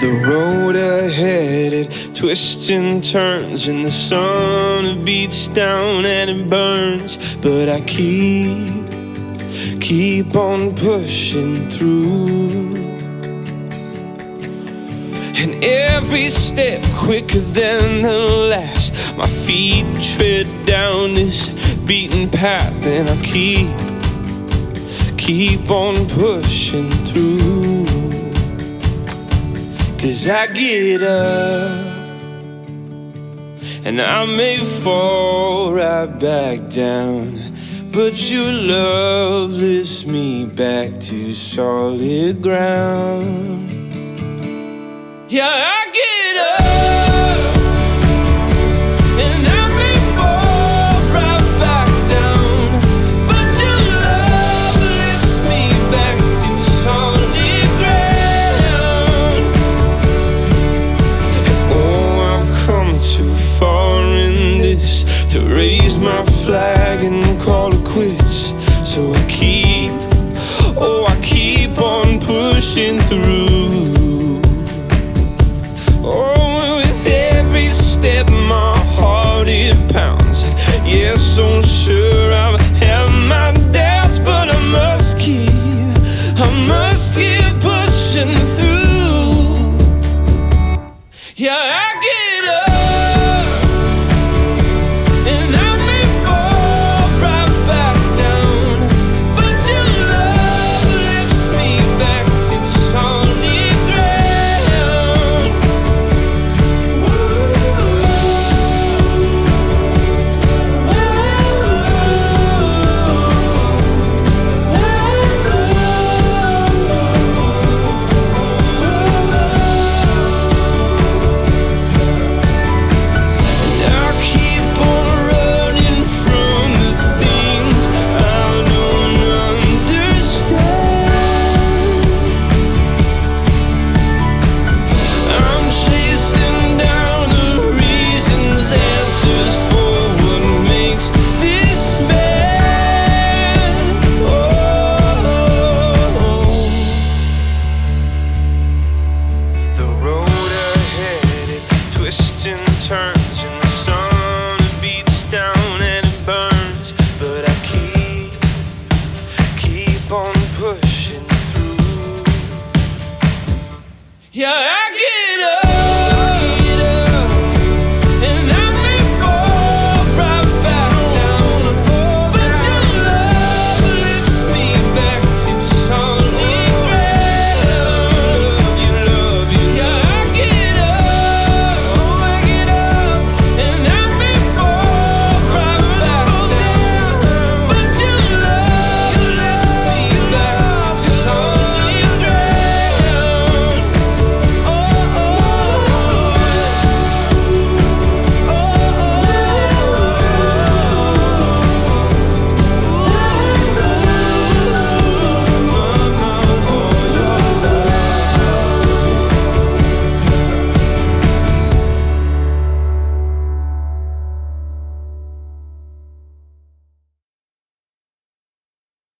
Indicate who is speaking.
Speaker 1: The road ahead, it twists and turns, and the sun it beats down and it burns. But I keep on pushing through. And every step quicker than the last, my feet tread down this beaten path, and I keep on pushing through. 'Cause I get up and I may fall right back down, but your love lifts me back to solid ground. Yeah, I get up and I may fall right back down, but your love lifts me back to solid ground. And oh, I've come too far in this to raise my flag and call it quits. So I keep on pushing through. Oh, with every step my heart it pounds. Yes, so sure I have my doubts, but I must keep pushing through. Yeah, I get up and I may fall right back down, but your love lifts me back to solid ground. And I keep on running from the things I don't understand. I'm chasing down the reasons, answers for what makes this man. Oh, the road ahead, it twists and turns, and the sun it beats down and it burns. But I keep on pushing through. Yeah.